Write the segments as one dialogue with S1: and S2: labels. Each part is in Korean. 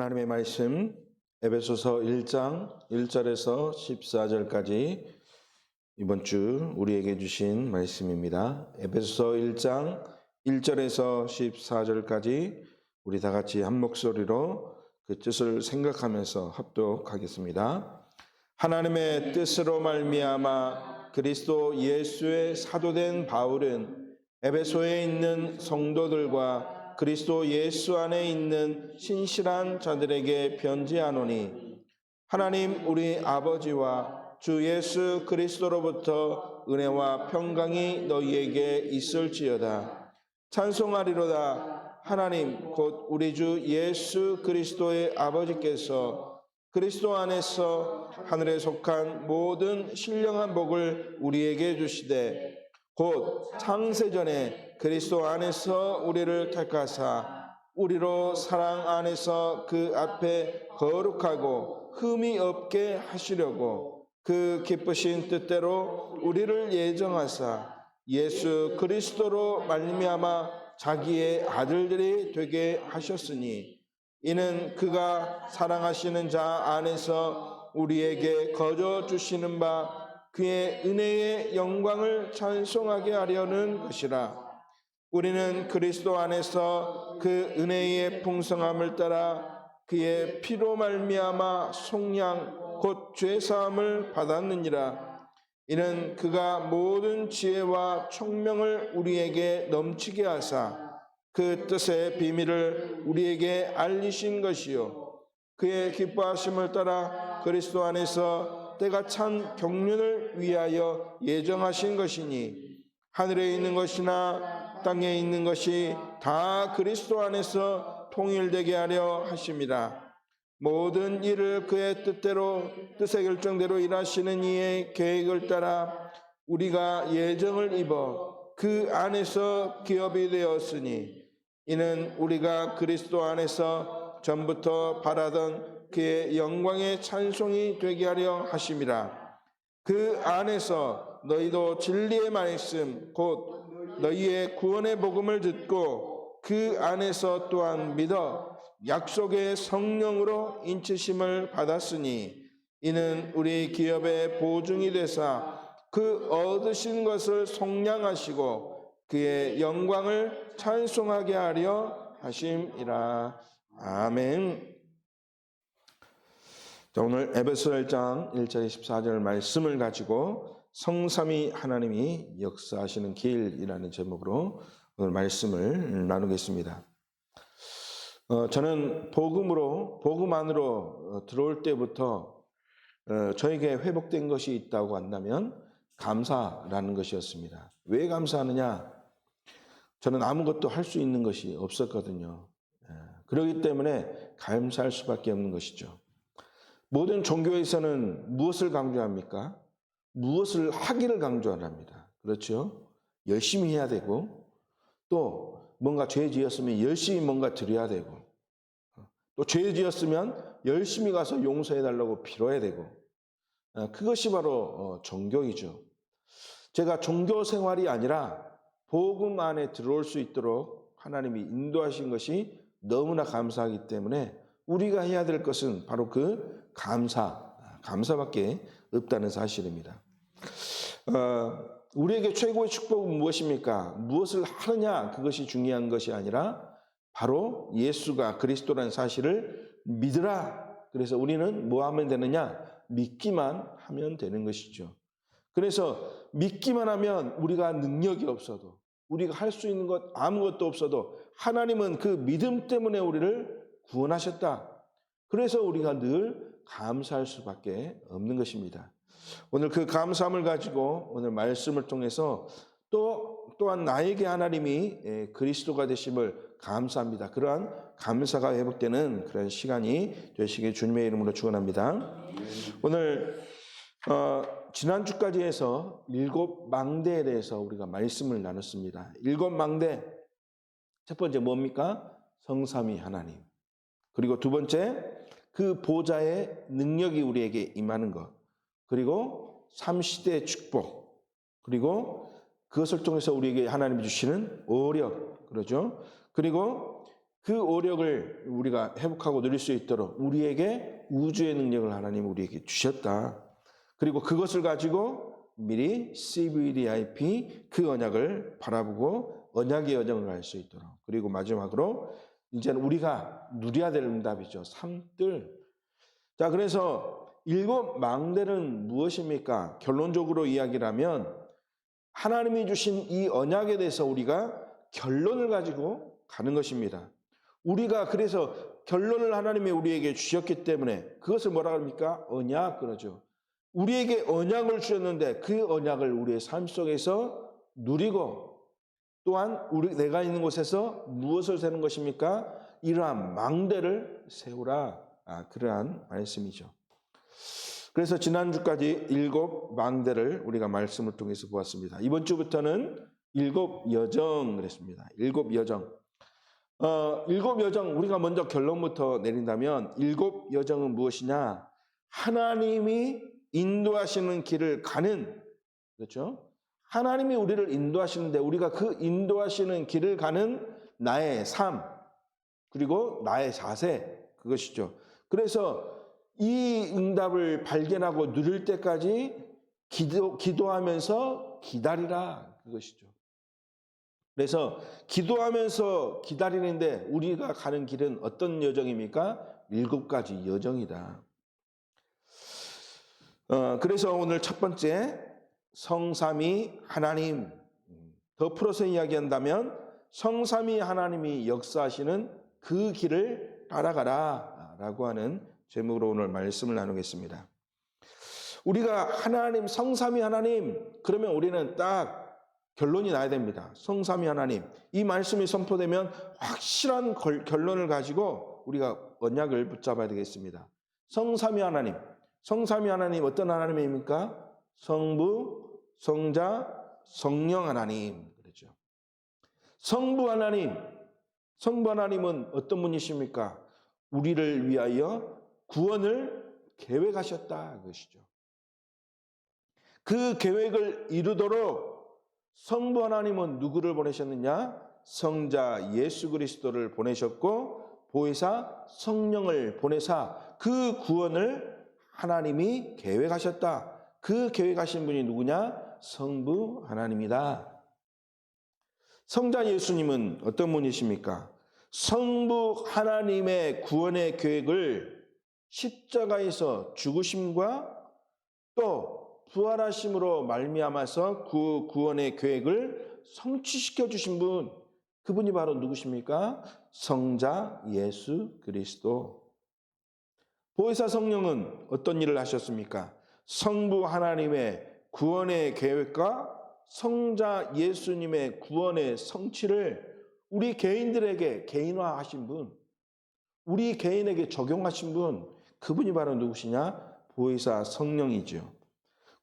S1: 하나님의 말씀 에베소서 1장 1절에서 14절까지 이번 주 우리에게 주신 말씀입니다. 에베소서 1장 1절에서 14절까지 우리 다 같이 한 목소리로 그 뜻을 생각하면서 합독하겠습니다. 하나님의 뜻으로 말미암아 그리스도 예수의 사도된 바울은 에베소에 있는 성도들과 그리스도 예수 안에 있는 신실한 자들에게 편지하노니 하나님 우리 아버지와 주 예수 그리스도로부터 은혜와 평강이 너희에게 있을지어다. 찬송하리로다. 하나님 곧 우리 주 예수 그리스도의 아버지께서 그리스도 안에서 하늘에 속한 모든 신령한 복을 우리에게 주시되 곧 창세전에 그리스도 안에서 우리를 택하사 우리로 사랑 안에서 그 앞에 거룩하고 흠이 없게 하시려고 그 기쁘신 뜻대로 우리를 예정하사 예수 그리스도로 말미암아 자기의 아들들이 되게 하셨으니 이는 그가 사랑하시는 자 안에서 우리에게 거저 주시는 바 그의 은혜의 영광을 찬송하게 하려는 것이라. 우리는 그리스도 안에서 그 은혜의 풍성함을 따라 그의 피로 말미암아 속량 곧 죄사함을 받았느니라. 이는 그가 모든 지혜와 총명을 우리에게 넘치게 하사 그 뜻의 비밀을 우리에게 알리신 것이요 그의 기뻐하심을 따라 그리스도 안에서 때가 찬 경륜을 위하여 예정하신 것이니 하늘에 있는 것이나 땅에 있는 것이 다 그리스도 안에서 통일되게 하려 하심이라. 모든 일을 그의 뜻의 결정대로 일하시는 이의 계획을 따라 우리가 예정을 입어 그 안에서 기업이 되었으니 이는 우리가 그리스도 안에서 전부터 바라던 그의 영광의 찬송이 되게 하려 하심이라. 그 안에서 너희도 진리의 말씀 곧 너희의 구원의 복음을 듣고 그 안에서 또한 믿어 약속의 성령으로 인치심을 받았으니 이는 우리 기업의 보증이 되사 그 얻으신 것을 속량하시고 그의 영광을 찬송하게 하려 하심이라. 아멘. 자, 오늘 에베소 1장 1절 14절 말씀을 가지고 성삼위 하나님이 역사하시는 길이라는 제목으로 오늘 말씀을 나누겠습니다. 저는 복음 안으로 들어올 때부터 저에게 회복된 것이 있다고 한다면 감사라는 것이었습니다. 왜 감사하느냐? 저는 아무것도 할 수 있는 것이 없었거든요. 그렇기 때문에 감사할 수밖에 없는 것이죠. 모든 종교에서는 무엇을 강조합니까? 무엇을 하기를 강조합니다. 그렇죠? 열심히 해야 되고 또 뭔가 죄 지었으면 열심히 뭔가 드려야 되고 또 죄 지었으면 열심히 가서 용서해달라고 빌어야 되고 그것이 바로 종교이죠. 제가 종교 생활이 아니라 복음 안에 들어올 수 있도록 하나님이 인도하신 것이 너무나 감사하기 때문에 우리가 해야 될 것은 바로 그 감사밖에 없다는 사실입니다. 우리에게 최고의 축복은 무엇입니까? 무엇을 하느냐 그것이 중요한 것이 아니라 바로 예수가 그리스도라는 사실을 믿으라. 그래서 우리는 뭐 하면 되느냐? 믿기만 하면 되는 것이죠. 그래서 믿기만 하면 우리가 능력이 없어도 우리가 할 수 있는 것 아무것도 없어도 하나님은 그 믿음 때문에 우리를 구원하셨다. 그래서 우리가 늘 감사할 수밖에 없는 것입니다. 오늘 그 감사함을 가지고 오늘 말씀을 통해서 또한 나에게 하나님이 그리스도가 되심을 감사합니다. 그러한 감사가 회복되는 그런 시간이 되시길 주님의 이름으로 축원합니다. 오늘 지난주까지 해서 7망대에 대해서 우리가 말씀을 나눴습니다. 7망대, 첫 번째 뭡니까? 성삼위 하나님. 그리고 두 번째, 그 보좌의 능력이 우리에게 임하는 것. 그리고 삼시대의 축복. 그리고 그것을 통해서 우리에게 하나님이 주시는 오력. 그러죠? 그리고 그 오력을 우리가 회복하고 누릴 수 있도록 우리에게 우주의 능력을 하나님 우리에게 주셨다. 그리고 그것을 가지고 미리 CVDIP 그 언약을 바라보고 언약의 여정을 갈 수 있도록. 그리고 마지막으로 이제는 우리가 누려야 될 응답이죠. 삶들. 자, 그래서 7 망대는 무엇입니까? 결론적으로 이야기를 하면 하나님이 주신 이 언약에 대해서 우리가 결론을 가지고 가는 것입니다. 우리가 그래서 결론을 하나님이 우리에게 주셨기 때문에 그것을 뭐라 합니까? 언약 그러죠. 우리에게 언약을 주셨는데 그 언약을 우리의 삶 속에서 누리고 또한 내가 있는 곳에서 무엇을 세는 것입니까? 이러한 망대를 세우라. 그러한 말씀이죠. 그래서 지난주까지 7 망대를 우리가 말씀을 통해서 보았습니다. 이번 주부터는 7 여정 그랬습니다. 7 여정. 7 여정 우리가 먼저 결론부터 내린다면 7 여정은 무엇이냐? 하나님이 인도하시는 길을 가는, 그렇죠? 하나님이 우리를 인도하시는데 우리가 그 인도하시는 길을 가는 나의 삶 그리고 나의 자세 그것이죠. 그래서 이 응답을 발견하고 누릴 때까지 기도하면서 기다리라 그것이죠. 그래서 기도하면서 기다리는데 우리가 가는 길은 어떤 여정입니까? 7가지 여정이다. 그래서 오늘 첫 번째 성삼위 하나님, 더 풀어서 이야기한다면 성삼위 하나님이 역사하시는 그 길을 따라가라 라고 하는 제목으로 오늘 말씀을 나누겠습니다. 우리가 하나님, 성삼위 하나님 그러면 우리는 딱 결론이 나야 됩니다. 성삼위 하나님, 이 말씀이 선포되면 확실한 결론을 가지고 우리가 언약을 붙잡아야 되겠습니다. 성삼위 하나님, 성삼위 하나님 어떤 하나님입니까? 성부, 성자, 성령 하나님 그렇죠. 성부 하나님은 어떤 분이십니까? 우리를 위하여 구원을 계획하셨다 그것이죠. 그 계획을 이루도록 성부 하나님은 누구를 보내셨느냐? 성자 예수 그리스도를 보내셨고 보혜사 성령을 보내사 그 구원을 하나님이 계획하셨다. 그 계획하신 분이 누구냐? 성부 하나님이다. 성자 예수님은 어떤 분이십니까? 성부 하나님의 구원의 계획을 십자가에서 죽으심과 또 부활하심으로 말미암아서 그 구원의 계획을 성취시켜 주신 분, 그분이 바로 누구십니까? 성자 예수 그리스도. 보혜사 성령은 어떤 일을 하셨습니까? 성부 하나님의 구원의 계획과 성자 예수님의 구원의 성취를 우리 개인들에게 개인화하신 분, 우리 개인에게 적용하신 분, 그분이 바로 누구시냐? 보혜사 성령이죠.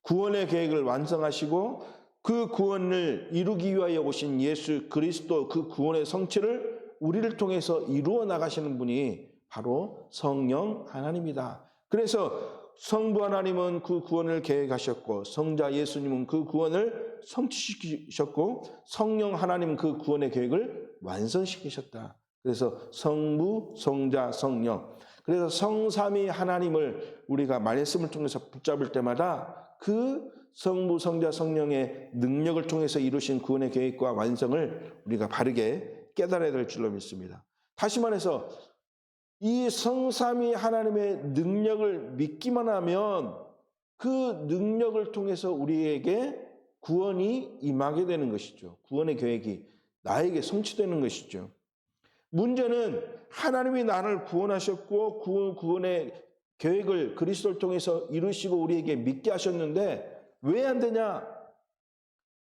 S1: 구원의 계획을 완성하시고 그 구원을 이루기 위하여 오신 예수 그리스도 그 구원의 성취를 우리를 통해서 이루어 나가시는 분이 바로 성령 하나님이다. 그래서 성부 하나님은 그 구원을 계획하셨고 성자 예수님은 그 구원을 성취시키셨고 성령 하나님은 그 구원의 계획을 완성시키셨다. 그래서 성부, 성자, 성령. 그래서 성삼위 하나님을 우리가 말씀을 통해서 붙잡을 때마다 그 성부, 성자, 성령의 능력을 통해서 이루신 구원의 계획과 완성을 우리가 바르게 깨달아야 될 줄로 믿습니다. 다시 말해서 이 성삼위 하나님의 능력을 믿기만 하면 그 능력을 통해서 우리에게 구원이 임하게 되는 것이죠. 구원의 계획이 나에게 성취되는 것이죠. 문제는 하나님이 나를 구원하셨고 구원의 계획을 그리스도를 통해서 이루시고 우리에게 믿게 하셨는데 왜 안 되냐?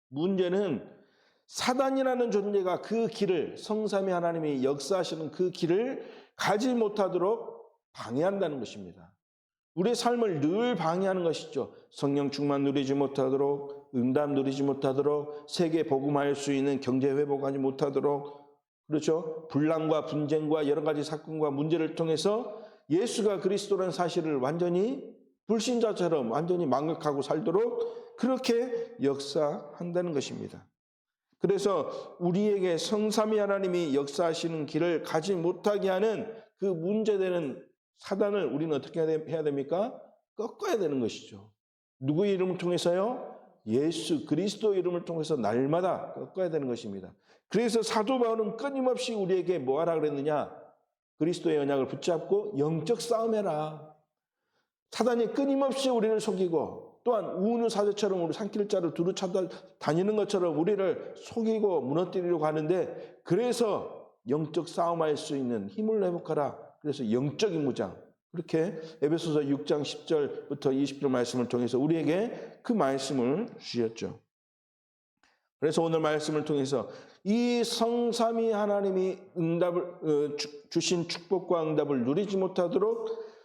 S1: 문제는 사단이라는 존재가 그 길을, 성삼위 하나님이 역사하시는 그 길을 가지 못하도록 방해한다는 것입니다. 우리의 삶을 늘 방해하는 것이죠. 성령 충만 누리지 못하도록, 응답 누리지 못하도록, 세계 복음할 수 있는 경제 회복하지 못하도록, 그렇죠? 분란과 분쟁과 여러 가지 사건과 문제를 통해서 예수가 그리스도라는 사실을 완전히 불신자처럼 완전히 망각하고 살도록 그렇게 역사한다는 것입니다. 그래서 우리에게 성삼위 하나님이 역사하시는 길을 가지 못하게 하는 그 문제되는 사단을 우리는 어떻게 해야 됩니까? 꺾어야 되는 것이죠. 누구의 이름을 통해서요? 예수 그리스도 이름을 통해서 날마다 꺾어야 되는 것입니다. 그래서 사도 바울은 끊임없이 우리에게 뭐 하라 그랬느냐? 그리스도의 언약을 붙잡고 영적 싸움해라. 사단이 끊임없이 우리를 속이고 또한 우는 사자처럼 우리 산길자를 두루 찾아다니는 것처럼 우리를 속이고 무너뜨리려고 하는데, 그래서 영적 싸움할 수 있는 힘을 회복하라. 그래서 영적인 무장, 그렇게 에베소서 6장 10절부터 20절 말씀을 통해서 우리에게 그 말씀을 주셨죠. 그래서 오늘 말씀을 통해서 이 성삼위 하나님이 주신 축복과 응답을 누리지 못하도록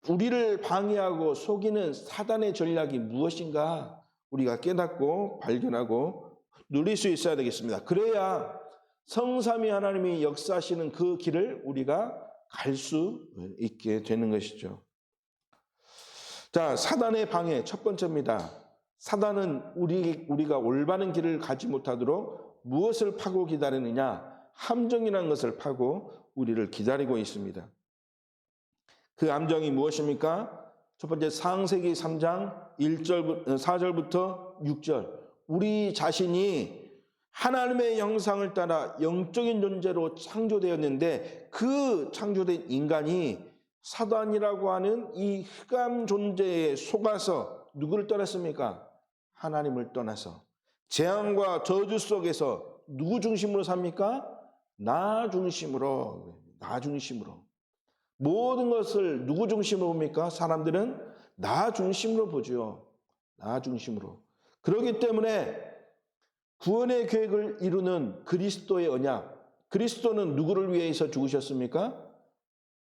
S1: 우리를 방해하고 속이는 사단의 전략이 무엇인가 우리가 깨닫고 발견하고 누릴 수 있어야 되겠습니다. 그래야 성삼위 하나님이 역사하시는 그 길을 우리가 갈 수 있게 되는 것이죠. 자, 사단의 방해 첫 번째입니다. 사단은 우리가 올바른 길을 가지 못하도록 무엇을 파고 기다리느냐? 함정이라는 것을 파고 우리를 기다리고 있습니다. 그 함정이 무엇입니까? 첫 번째 창세기 3장 4절부터 6절. 우리 자신이 하나님의 형상을 따라 영적인 존재로 창조되었는데 그 창조된 인간이 사단이라고 하는 이 흑암 존재에 속아서 누구를 떠났습니까? 하나님을 떠나서 재앙과 저주 속에서 누구 중심으로 삽니까? 나 중심으로. 모든 것을 누구 중심으로 봅니까? 사람들은 나 중심으로 보죠. 나 중심으로. 그렇기 때문에 구원의 계획을 이루는 그리스도의 언약, 그리스도는 누구를 위해서 죽으셨습니까?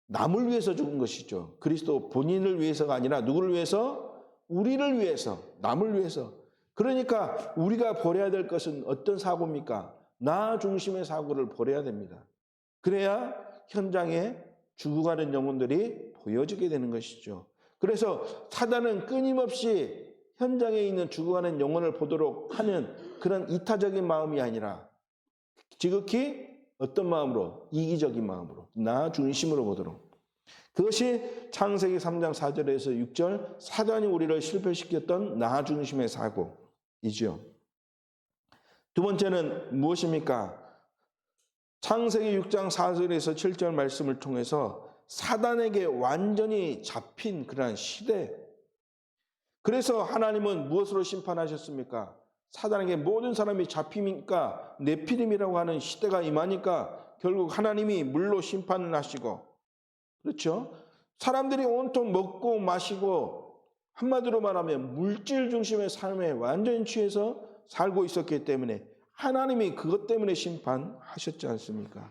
S1: 남을 위해서 죽은 것이죠. 그리스도 본인을 위해서가 아니라 누구를 위해서? 우리를 위해서, 남을 위해서. 그러니까 우리가 버려야 될 것은 어떤 사고입니까? 나 중심의 사고를 버려야 됩니다. 그래야 현장에 죽어가는 영혼들이 보여지게 되는 것이죠. 그래서 사단은 끊임없이 현장에 있는 죽어가는 영혼을 보도록 하는 그런 이타적인 마음이 아니라 지극히 어떤 마음으로? 이기적인 마음으로, 나 중심으로 보도록. 그것이 창세기 3장 4절에서 6절 사단이 우리를 실패시켰던 나 중심의 사고이죠. 두 번째는 무엇입니까? 창세기 6장 4절에서 7절 말씀을 통해서 사단에게 완전히 잡힌 그러한 시대. 그래서 하나님은 무엇으로 심판하셨습니까? 사단에게 모든 사람이 잡히니까 네피림이라고 하는 시대가 임하니까 결국 하나님이 물로 심판을 하시고, 그렇죠? 사람들이 온통 먹고 마시고 한마디로 말하면 물질 중심의 삶에 완전히 취해서 살고 있었기 때문에 하나님이 그것 때문에 심판하셨지 않습니까?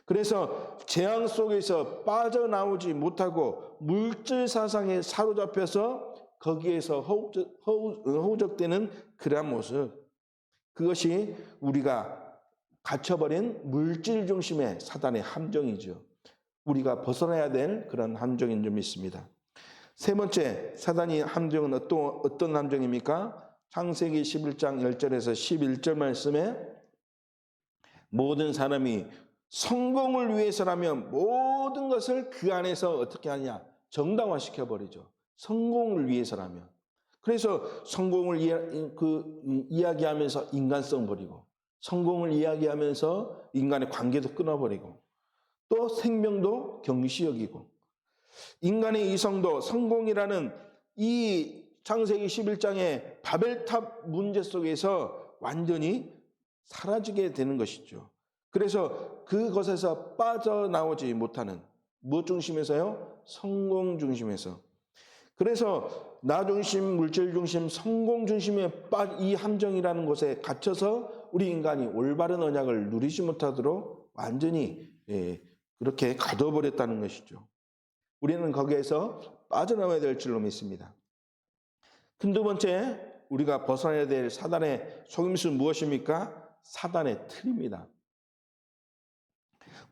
S1: 그래서 재앙 속에서 빠져나오지 못하고 물질 사상에 사로잡혀서 거기에서 허우적대는 그러한 모습, 그것이 우리가 갇혀버린 물질 중심의 사단의 함정이죠. 우리가 벗어나야 될 그런 함정인 줄 믿습니다. 세 번째, 사단의 함정은 어떤 함정입니까? 창세기 11장 10절에서 11절 말씀에 모든 사람이 성공을 위해서라면 모든 것을 그 안에서 어떻게 하냐? 정당화시켜버리죠. 성공을 위해서라면. 그래서 성공을 이야기하면서 인간성 버리고, 성공을 이야기하면서 인간의 관계도 끊어버리고, 또 생명도 경시 여기고, 인간의 이성도 성공이라는 이 창세기 11장의 바벨탑 문제 속에서 완전히 사라지게 되는 것이죠. 그래서 그것에서 빠져나오지 못하는, 무엇 중심에서요? 성공 중심에서. 그래서 나 중심, 물질 중심, 성공 중심의 이 함정이라는 곳에 갇혀서 우리 인간이 올바른 언약을 누리지 못하도록 완전히 그렇게 가둬버렸다는 것이죠. 우리는 거기에서 빠져나와야 될 줄로 믿습니다. 큰 두 번째, 우리가 벗어나야 될 사단의 속임수는 무엇입니까? 사단의 틀입니다.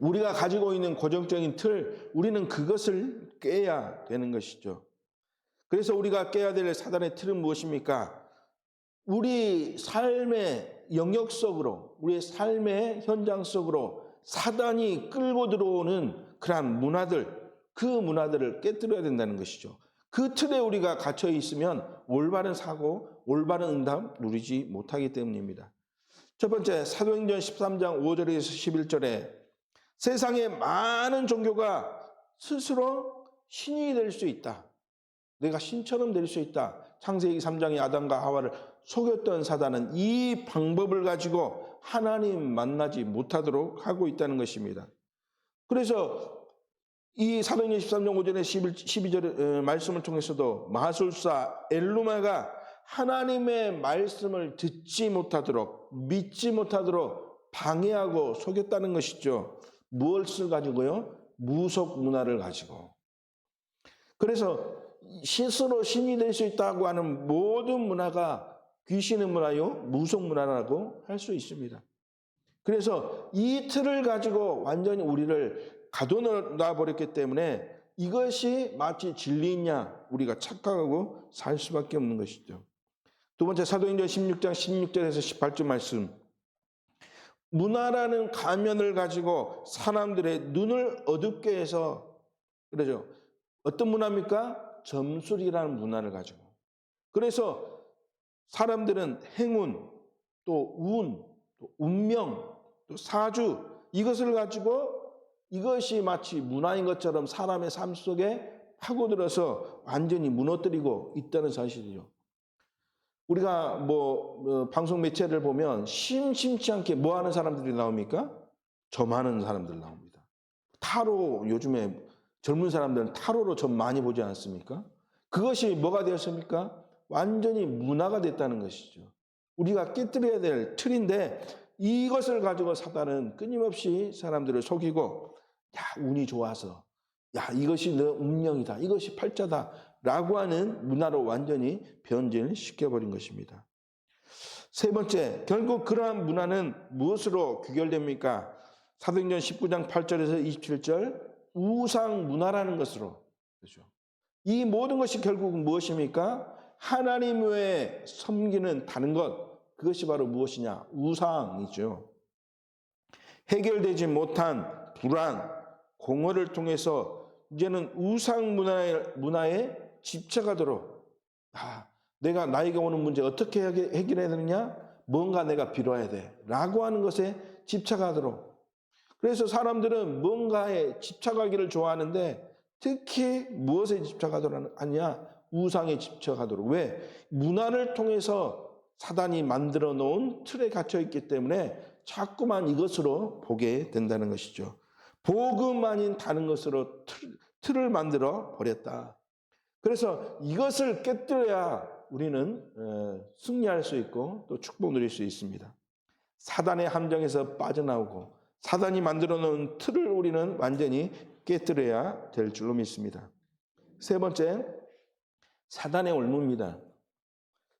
S1: 우리가 가지고 있는 고정적인 틀, 우리는 그것을 깨야 되는 것이죠. 그래서 우리가 깨야 될 사단의 틀은 무엇입니까? 우리 삶의 영역 속으로, 우리의 삶의 현장 속으로 사단이 끌고 들어오는 그러한 문화들, 그 문화들을 깨뜨려야 된다는 것이죠. 그 틀에 우리가 갇혀 있으면 올바른 사고, 올바른 응답 누리지 못하기 때문입니다. 첫 번째, 사도행전 13장 5절에서 11절에 세상의 많은 종교가 스스로 신이 될 수 있다. 내가 신처럼 될 수 있다. 창세기 3장의 아담과 하와를 속였던 사단은 이 방법을 가지고 하나님 만나지 못하도록 하고 있다는 것입니다. 그래서 이 사도행전 13장 5절에 12절 말씀을 통해서도 마술사 엘루마가 하나님의 말씀을 듣지 못하도록, 믿지 못하도록 방해하고 속였다는 것이죠. 무엇을 가지고요? 무속 문화를 가지고. 그래서 스스로 신이 될 수 있다고 하는 모든 문화가 귀신의 문화요, 무속 문화라고 할 수 있습니다. 그래서 이 틀을 가지고 완전히 우리를 가둬놔 버렸기 때문에 이것이 마치 진리냐 우리가 착각하고 살 수밖에 없는 것이죠. 두 번째, 사도행전 16장 16절에서 18절 말씀. 문화라는 가면을 가지고 사람들의 눈을 어둡게 해서, 그러죠. 어떤 문화입니까? 점술이라는 문화를 가지고. 그래서 사람들은 행운, 또 운, 또 운명, 또 사주, 이것을 가지고 이것이 마치 문화인 것처럼 사람의 삶 속에 파고들어서 완전히 무너뜨리고 있다는 사실이죠. 우리가 방송 매체를 보면 심심치 않게 뭐 하는 사람들이 나옵니까? 점하는 사람들 나옵니다. 타로, 요즘에 젊은 사람들은 타로로 점 많이 보지 않습니까? 그것이 뭐가 되었습니까? 완전히 문화가 됐다는 것이죠. 우리가 깨뜨려야 될 틀인데 이것을 가지고 사단은 끊임없이 사람들을 속이고, 야, 운이 좋아서, 야, 이것이 너 운명이다, 이것이 팔자다 라고 하는 문화로 완전히 변질시켜버린 것입니다. 세 번째, 결국 그러한 문화는 무엇으로 귀결됩니까? 사도행전 19장 8절에서 27절, 우상 문화라는 것으로. 그렇죠? 이 모든 것이 결국은 무엇입니까? 하나님 외에 섬기는 다른 것, 그것이 바로 무엇이냐? 우상이죠. 해결되지 못한 불안, 공허를 통해서 이제는 우상 문화에 집착하도록, 내가 나에게 오는 문제 어떻게 해결해야 되느냐? 뭔가 내가 빌어야 돼 라고 하는 것에 집착하도록. 그래서 사람들은 뭔가에 집착하기를 좋아하는데 특히 무엇에 집착하도록 하냐? 우상에 집착하도록. 왜? 문화를 통해서 사단이 만들어 놓은 틀에 갇혀 있기 때문에 자꾸만 이것으로 보게 된다는 것이죠. 복음 아닌 다른 것으로 틀을 만들어 버렸다. 그래서 이것을 깨뜨려야 우리는 승리할 수 있고 또 축복 누릴 수 있습니다. 사단의 함정에서 빠져나오고 사단이 만들어 놓은 틀을 우리는 완전히 깨뜨려야 될 줄로 믿습니다. 세 번째, 사단의 올무입니다.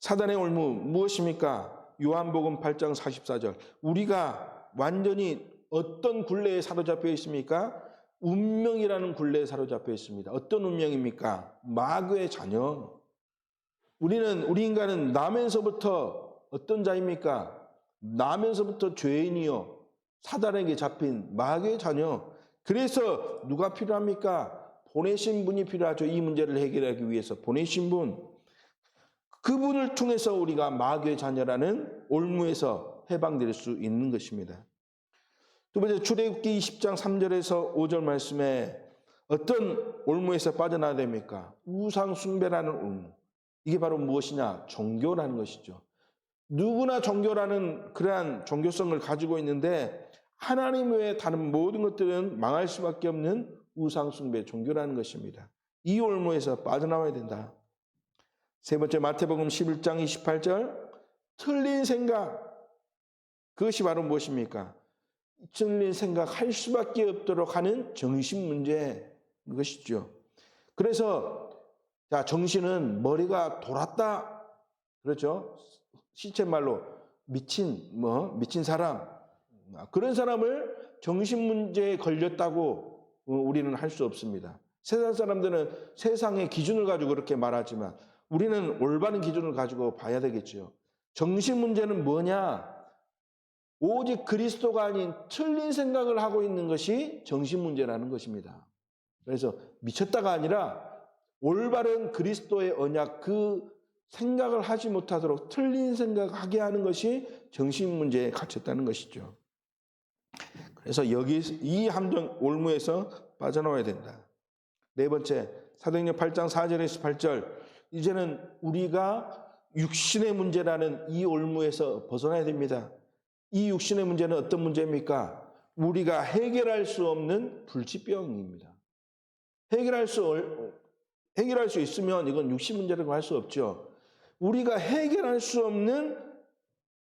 S1: 사단의 올무 무엇입니까? 요한복음 8장 44절. 우리가 완전히 어떤 굴레에 사로잡혀 있습니까? 운명이라는 굴레에 사로잡혀 있습니다. 어떤 운명입니까? 마귀의 자녀. 우리 인간은 나면서부터 어떤 자입니까? 나면서부터 죄인이요, 사단에게 잡힌 마귀의 자녀. 그래서 누가 필요합니까? 보내신 분이 필요하죠. 이 문제를 해결하기 위해서 보내신 분. 그분을 통해서 우리가 마귀의 자녀라는 올무에서 해방될 수 있는 것입니다. 두 번째, 출애굽기 20장 3절에서 5절 말씀에 어떤 올무에서 빠져나야 됩니까? 우상 숭배라는 올무. 이게 바로 무엇이냐? 종교라는 것이죠. 누구나 종교라는 그러한 종교성을 가지고 있는데 하나님 외에 다른 모든 것들은 망할 수밖에 없는 우상 숭배 종교라는 것입니다. 이 올무에서 빠져나와야 된다. 세 번째, 마태복음 11장 28절, 틀린 생각. 그것이 바로 무엇입니까? 틀린 생각할 수밖에 없도록 하는 정신 문제, 그것이죠. 그래서 정신은 머리가 돌았다, 그렇죠? 시쳇말로 미친 사람, 그런 사람을 정신 문제에 걸렸다고 우리는 할 수 없습니다. 세상 사람들은 세상의 기준을 가지고 그렇게 말하지만 우리는 올바른 기준을 가지고 봐야 되겠죠. 정신 문제는 뭐냐? 오직 그리스도가 아닌 틀린 생각을 하고 있는 것이 정신 문제라는 것입니다. 그래서 미쳤다가 아니라 올바른 그리스도의 언약, 그 생각을 하지 못하도록 틀린 생각하게 하는 것이 정신 문제에 갇혔다는 것이죠. 그래서 이 함정 올무에서 빠져나와야 된다. 네 번째, 사도행전 8장 4절에서 8절. 이제는 우리가 육신의 문제라는 이 올무에서 벗어나야 됩니다. 이 육신의 문제는 어떤 문제입니까? 우리가 해결할 수 없는 불치병입니다. 해결할 수 있으면 이건 육신 문제라고 할 수 없죠. 우리가 해결할 수 없는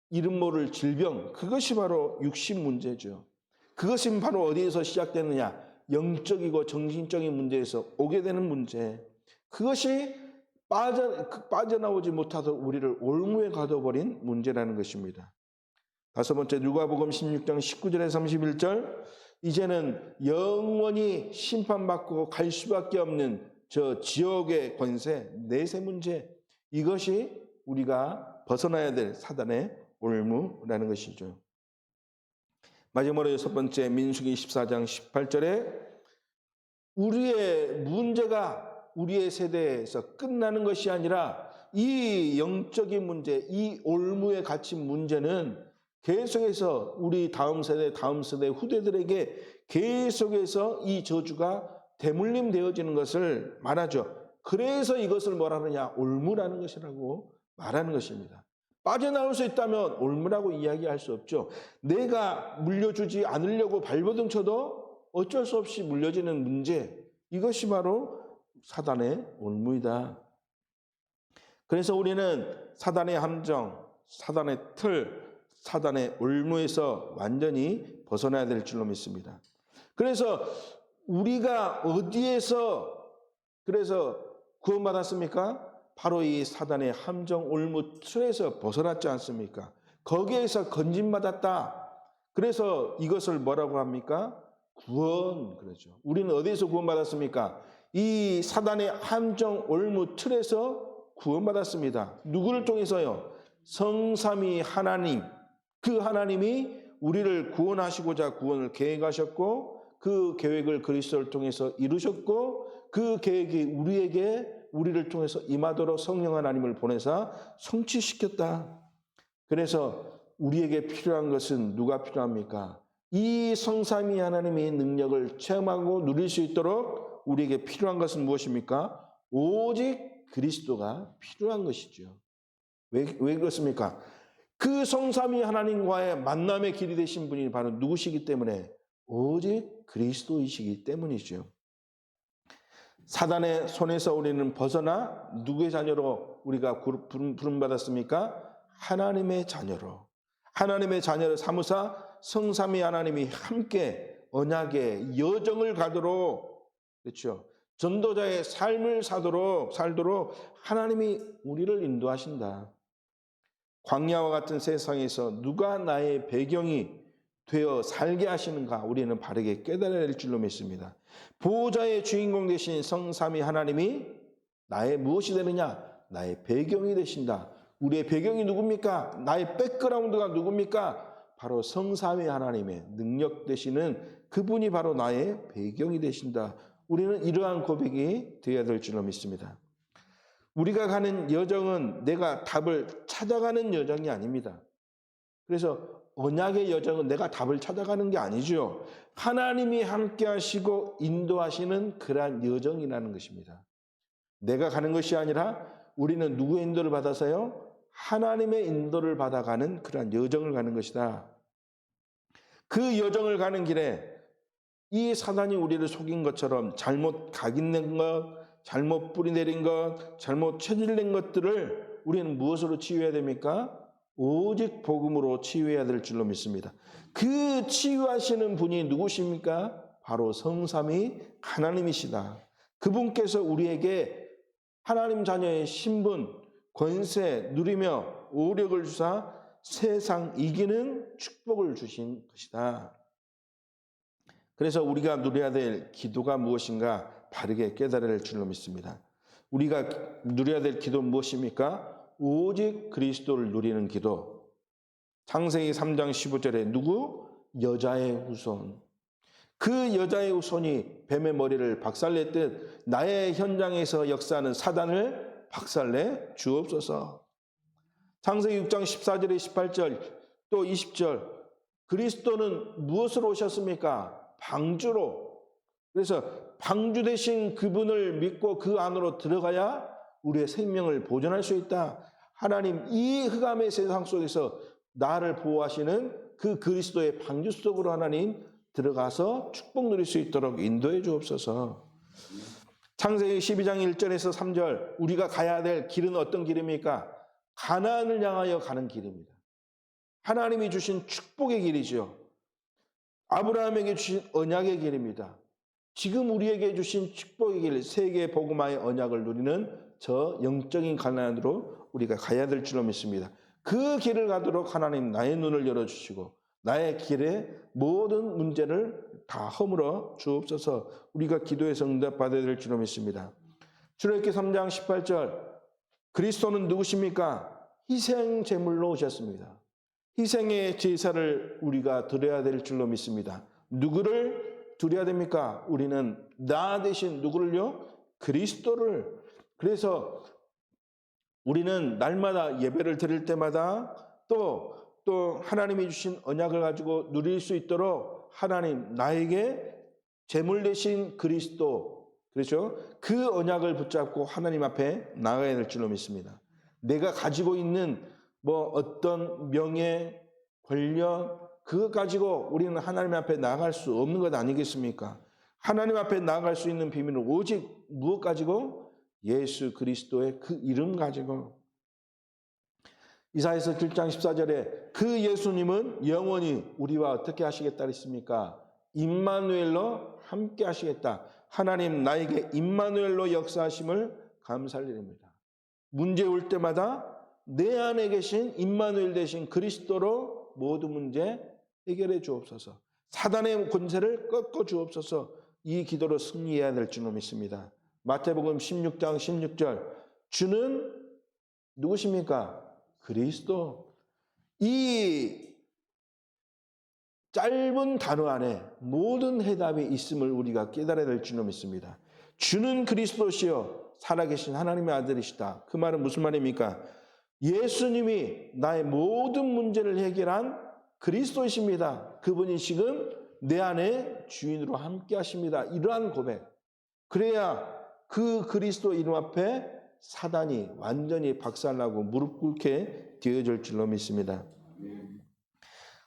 S1: 이름 모를 질병, 그것이 바로 육신 문제죠. 그것이 바로 어디에서 시작되느냐? 영적이고 정신적인 문제에서 오게 되는 문제. 그것이 빠져나오지 못하도록 우리를 올무에 가둬버린 문제라는 것입니다. 다섯 번째, 누가복음 16장 19절에서 31절. 이제는 영원히 심판받고 갈 수밖에 없는 저 지옥의 권세, 내세 문제, 이것이 우리가 벗어나야 될 사단의 올무라는 것이죠. 마지막으로 여섯 번째, 민수기 14장 18절에 우리의 문제가 우리의 세대에서 끝나는 것이 아니라 이 영적인 문제, 이 올무에 갇힌 문제는 계속해서 우리 다음 세대 후대들에게 계속해서 이 저주가 대물림 되어지는 것을 말하죠. 그래서 이것을 뭐라 하느냐? 올무라는 것이라고 말하는 것입니다. 빠져나올 수 있다면 올무라고 이야기할 수 없죠. 내가 물려주지 않으려고 발버둥 쳐도 어쩔 수 없이 물려지는 문제, 이것이 바로 사단의 올무이다. 그래서 우리는 사단의 함정, 사단의 틀, 사단의 올무에서 완전히 벗어나야 될 줄로 믿습니다. 그래서 우리가 어디에서 그래서 구원받았습니까? 바로 이 사단의 함정 올무 틀에서 벗어났지 않습니까? 거기에서 건진받았다. 그래서 이것을 뭐라고 합니까? 구원, 그러죠. 우리는 어디에서 구원받았습니까? 이 사단의 함정 올무 틀에서 구원받았습니다. 누구를 통해서요? 성삼위 하나님, 그 하나님이 우리를 구원하시고자 구원을 계획하셨고 그 계획을 그리스도를 통해서 이루셨고 그 계획이 우리를 통해서 임하도록 성령 하나님을 보내사 성취시켰다. 그래서 우리에게 필요한 것은 누가 필요합니까? 이 성삼위 하나님의 능력을 체험하고 누릴 수 있도록 우리에게 필요한 것은 무엇입니까? 오직 그리스도가 필요한 것이죠. 왜 그렇습니까? 그 성삼위 하나님과의 만남의 길이 되신 분이 바로 누구시기 때문에? 오직 그리스도이시기 때문이죠. 사단의 손에서 우리는 벗어나 누구의 자녀로 우리가 부름받았습니까? 하나님의 자녀로. 하나님의 자녀를 삼으사 성삼위 하나님이 함께 언약의 여정을 가도록, 그렇죠, 전도자의 삶을 살도록 하나님이 우리를 인도하신다. 광야와 같은 세상에서 누가 나의 배경이 되어 살게 하시는가 우리는 바르게 깨달아야 될 줄로 믿습니다. 보호자의 주인공 되신 성삼위 하나님이 나의 무엇이 되느냐? 나의 배경이 되신다. 우리의 배경이 누굽니까? 나의 백그라운드가 누굽니까? 바로 성삼위 하나님의 능력 되시는 그분이 바로 나의 배경이 되신다. 우리는 이러한 고백이 되어야 될 줄로 믿습니다. 우리가 가는 여정은 내가 답을 찾아가는 여정이 아닙니다. 그래서 언약의 여정은 내가 답을 찾아가는 게 아니죠. 하나님이 함께 하시고 인도하시는 그러한 여정이라는 것입니다. 내가 가는 것이 아니라 우리는 누구의 인도를 받아서요? 하나님의 인도를 받아가는 그러한 여정을 가는 것이다. 그 여정을 가는 길에 이 사단이 우리를 속인 것처럼 잘못 각인된 것, 잘못 뿌리내린 것, 잘못 체질낸 것들을 우리는 무엇으로 치유해야 됩니까? 오직 복음으로 치유해야 될 줄로 믿습니다. 그 치유하시는 분이 누구십니까? 바로 성삼위 하나님이시다. 그분께서 우리에게 하나님 자녀의 신분, 권세 누리며 오력을 주사 세상 이기는 축복을 주신 것이다. 그래서 우리가 누려야 될 기도가 무엇인가 바르게 깨달아야 될 줄로 믿습니다. 우리가 누려야 될 기도 무엇입니까? 오직 그리스도를 누리는 기도. 창세기 3장 15절에 누구? 여자의 후손. 그 여자의 후손이 뱀의 머리를 박살냈듯 나의 현장에서 역사하는 사단을 박살내 주옵소서. 창세기 6장 14절에 18절 또 20절 그리스도는 무엇으로 오셨습니까? 방주로. 그래서 방주 되신 그분을 믿고 그 안으로 들어가야 우리의 생명을 보존할 수 있다. 하나님 이 흑암의 세상 속에서 나를 보호하시는 그 그리스도의 방주 속으로 하나님 들어가서 축복 누릴 수 있도록 인도해 주옵소서. 창세기 12장 1절에서 3절 우리가 가야 될 길은 어떤 길입니까? 가나안을 향하여 가는 길입니다. 하나님이 주신 축복의 길이죠. 아브라함에게 주신 언약의 길입니다. 지금 우리에게 주신 축복의 길, 세계 복음화의 언약을 누리는 저 영적인 가나안으로 우리가 가야 될 줄로 믿습니다. 그 길을 가도록 하나님 나의 눈을 열어주시고 나의 길에 모든 문제를 다 허물어 주옵소서. 우리가 기도해서 응답받아야 될 줄로 믿습니다. 출애굽기 3장 18절 그리스도는 누구십니까? 희생 제물로 오셨습니다. 희생의 제사를 우리가 드려야 될 줄로 믿습니다. 누구를 드려야 됩니까? 우리는 나 대신 누구를요? 그리스도를. 그래서 우리는 날마다 예배를 드릴 때마다 또 하나님이 주신 언약을 가지고 누릴 수 있도록 하나님 나에게 제물 대신 그리스도, 그렇죠? 그 언약을 붙잡고 하나님 앞에 나가야 될 줄로 믿습니다. 내가 가지고 있는 어떤 명예, 권력 그것 가지고 우리는 하나님 앞에 나아갈 수 없는 것 아니겠습니까? 하나님 앞에 나아갈 수 있는 비밀은 오직 무엇 가지고? 예수 그리스도의 그 이름 가지고. 이사야서 7장 14절에 그 예수님은 영원히 우리와 어떻게 하시겠다 했습니까? 임마누엘로 함께 하시겠다. 하나님 나에게 임마누엘로 역사하심을 감사드립니다. 문제 올 때마다 내 안에 계신 임마누엘 되신 그리스도로 모든 문제 해결해 주옵소서. 사단의 권세를 꺾어 주옵소서. 이 기도로 승리해야 될 줄로 믿습니다. 마태복음 16장 16절 주는 누구십니까? 그리스도. 이 짧은 단어 안에 모든 해답이 있음을 우리가 깨달아야 될 줄로 믿습니다. 주는 그리스도시요 살아계신 하나님의 아들이시다. 그 말은 무슨 말입니까? 예수님이 나의 모든 문제를 해결한 그리스도이십니다. 그분이 지금 내 안에 주인으로 함께 하십니다. 이러한 고백. 그래야 그 그리스도 이름 앞에 사단이 완전히 박살나고 무릎 꿇게 되어질 줄로 믿습니다.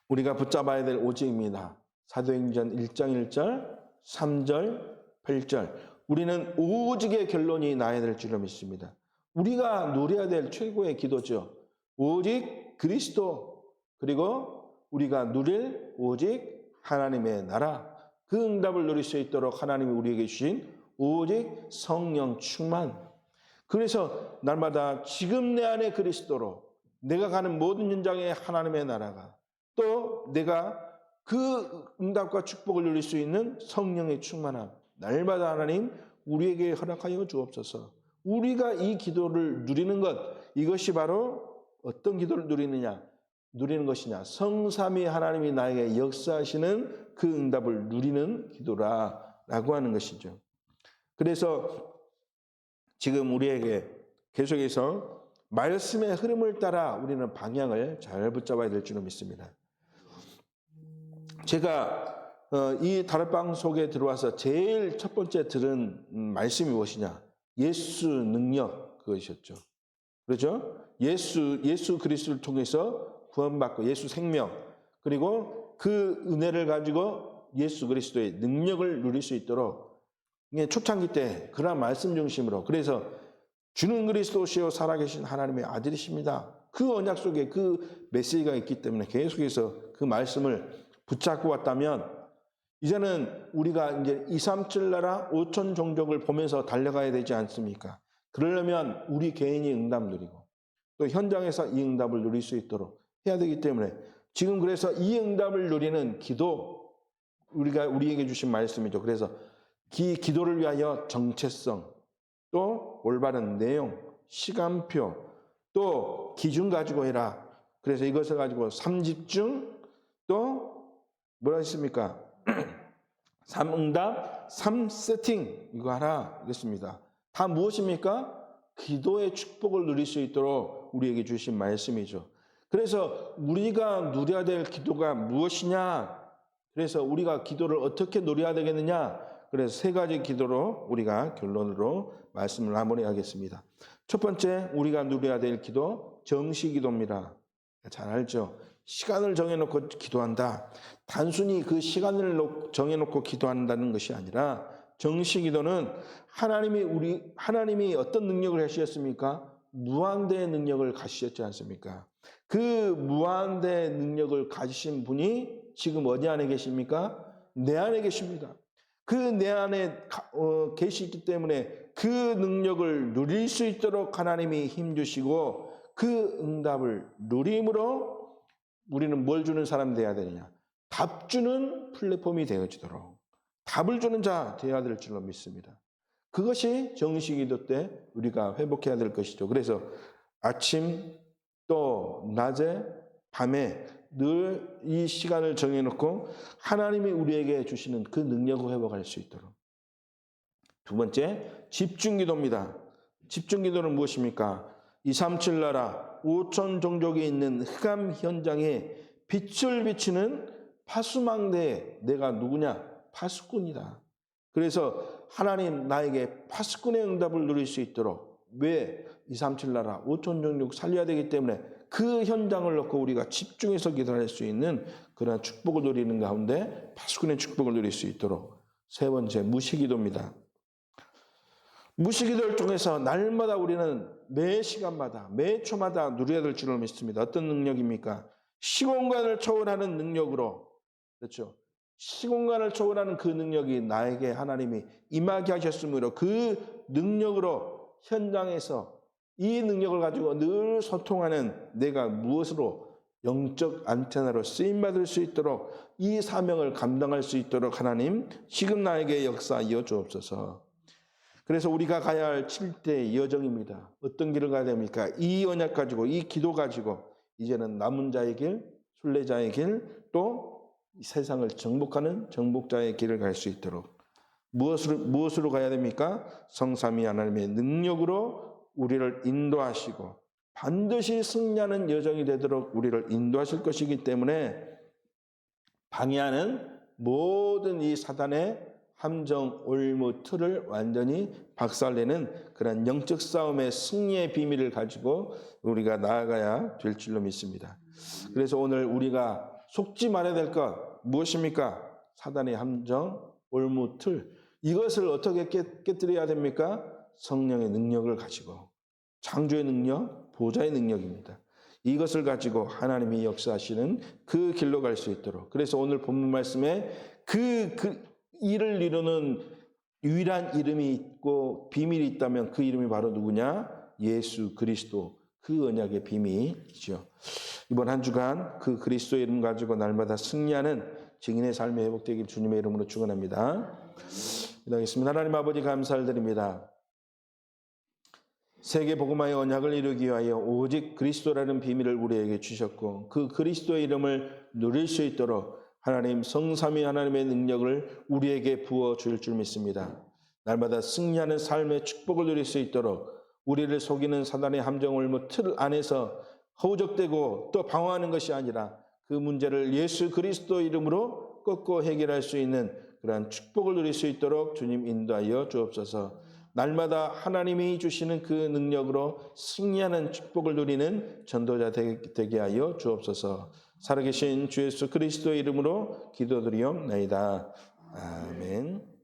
S1: 우리가 붙잡아야 될 오직입니다. 사도행전 1장 1절, 3절, 8절 우리는 오직의 결론이 나야 될 줄로 믿습니다. 우리가 누려야 될 최고의 기도죠. 오직 그리스도 그리고 우리가 누릴 오직 하나님의 나라 그 응답을 누릴 수 있도록 하나님이 우리에게 주신 오직 성령 충만. 그래서 날마다 지금 내 안에 그리스도로 내가 가는 모든 현장에 하나님의 나라가 또 내가 그 응답과 축복을 누릴 수 있는 성령의 충만함 날마다 하나님 우리에게 허락하여 주옵소서. 우리가 이 기도를 누리는 것 이것이 바로 어떤 기도를 누리는 것이냐 성삼위 하나님이 나에게 역사하시는 그 응답을 누리는 기도라고 하는 것이죠. 그래서 지금 우리에게 계속해서 말씀의 흐름을 따라 우리는 방향을 잘 붙잡아야 될 줄로 믿습니다. 제가 이 다락방 속에 들어와서 제일 첫 번째 들은 말씀이 무엇이냐? 예수 능력 그것이었죠. 그렇죠? 예수 그리스도를 통해서 구원받고 예수 생명 그리고 그 은혜를 가지고 예수 그리스도의 능력을 누릴 수 있도록 초창기 때 그러한 말씀 중심으로 그래서 주는 그리스도시요 살아계신 하나님의 아들이십니다. 그 언약 속에 그 메시지가 있기 때문에 계속해서 그 말씀을 붙잡고 왔다면 이제는 우리가 이제 237 나라 5천 종족을 보면서 달려가야 되지 않습니까? 그러려면 우리 개인이 응답 누리고 또 현장에서 이 응답을 누릴 수 있도록 해야 되기 때문에 지금 그래서 이 응답을 누리는 기도 우리에게 주신 말씀이죠. 그래서 기도를 위하여 정체성 또 올바른 내용 시간표 또 기준 가지고 해라. 그래서 이것을 가지고 3집중 또 뭐라 했습니까? 3응답, 3세팅 이거 하라 이랬습니다. 다 무엇입니까? 기도의 축복을 누릴 수 있도록 우리에게 주신 말씀이죠. 그래서 우리가 누려야 될 기도가 무엇이냐? 그래서 우리가 기도를 어떻게 누려야 되겠느냐? 그래서 세 가지 기도로 우리가 결론으로 말씀을 마무리하겠습니다. 첫 번째 우리가 누려야 될 기도 정시기도입니다. 잘 알죠? 시간을 정해놓고 기도한다. 단순히 그 시간을 정해놓고 기도한다는 것이 아니라 정시기도는 하나님이 어떤 능력을 하셨습니까? 무한대의 능력을 가지셨지 않습니까? 그 무한대의 능력을 가지신 분이 지금 어디 안에 계십니까? 내 안에 계십니다. 그 내 안에 계시기 때문에 그 능력을 누릴 수 있도록 하나님이 힘주시고 그 응답을 누림으로 우리는 뭘 주는 사람 되어야 되느냐? 답 주는 플랫폼이 되어지도록 답을 주는 자 되어야 될 줄로 믿습니다. 그것이 정시기도 때 우리가 회복해야 될 것이죠. 그래서 아침 또 낮에 밤에 늘 이 시간을 정해놓고 하나님이 우리에게 주시는 그 능력을 회복할 수 있도록. 두 번째 집중기도입니다. 집중기도는 무엇입니까? 237 나라 5천 종족이 있는 흑암 현장에 빛을 비추는 파수망대에 내가 누구냐? 파수꾼이다. 그래서 하나님 나에게 파수꾼의 응답을 누릴 수 있도록 왜 237 나라 5천 종족 살려야 되기 때문에 그 현장을 놓고 우리가 집중해서 기도할 수 있는 그러한 축복을 누리는 가운데 파수꾼의 축복을 누릴 수 있도록. 세 번째 무시기도입니다. 무시기도를 통해서 날마다 우리는 매 시간마다 매 초마다 누려야 될 줄을 믿습니다. 어떤 능력입니까? 시공간을 초월하는 능력으로, 그렇죠? 시공간을 초월하는 그 능력이 나에게 하나님이 임하게 하셨으므로 그 능력으로 현장에서 이 능력을 가지고 늘 소통하는 내가 무엇으로 영적 안테나로 쓰임받을 수 있도록 이 사명을 감당할 수 있도록 하나님 지금 나에게 역사하여 주옵소서. 그래서 우리가 가야 할 7대 여정입니다. 어떤 길을 가야 됩니까? 이 언약 가지고 이 기도 가지고 이제는 남은 자의 길, 순례자의 길, 또 세상을 정복하는 정복자의 길을 갈 수 있도록 무엇으로 가야 됩니까? 성삼위 하나님의 능력으로 우리를 인도하시고 반드시 승리하는 여정이 되도록 우리를 인도하실 것이기 때문에 방해하는 모든 이 사단의 함정, 올무, 틀을 완전히 박살내는 그런 영적 싸움의 승리의 비밀을 가지고 우리가 나아가야 될 줄로 믿습니다. 그래서 오늘 우리가 속지 말아야 될 것 무엇입니까? 사단의 함정, 올무, 틀 이것을 어떻게 깨뜨려야 됩니까? 성령의 능력을 가지고 창조의 능력, 보좌의 능력입니다. 이것을 가지고 하나님이 역사하시는 그 길로 갈 수 있도록. 그래서 오늘 본문 말씀에 그 일을 이루는 유일한 이름이 있고 비밀이 있다면 그 이름이 바로 누구냐? 예수 그리스도, 그 언약의 비밀이죠. 이번 한 주간 그 그리스도의 이름 가지고 날마다 승리하는 증인의 삶이 회복되길 주님의 이름으로 축원합니다. 기도하겠습니다. 하나님 아버지 감사를 드립니다. 세계 복음화의 언약을 이루기 위하여 오직 그리스도라는 비밀을 우리에게 주셨고 그 그리스도의 이름을 누릴 수 있도록 하나님 성삼위 하나님의 능력을 우리에게 부어줄 줄 믿습니다. 날마다 승리하는 삶의 축복을 누릴 수 있도록 우리를 속이는 사단의 함정 올무 틀 안에서 허우적대고 또 방어하는 것이 아니라 그 문제를 예수 그리스도 이름으로 꺾고 해결할 수 있는 그러한 축복을 누릴 수 있도록 주님 인도하여 주옵소서. 날마다 하나님이 주시는 그 능력으로 승리하는 축복을 누리는 전도자 되게 하여 주옵소서. 살아계신 주 예수 그리스도의 이름으로 기도드리옵나이다. 아멘.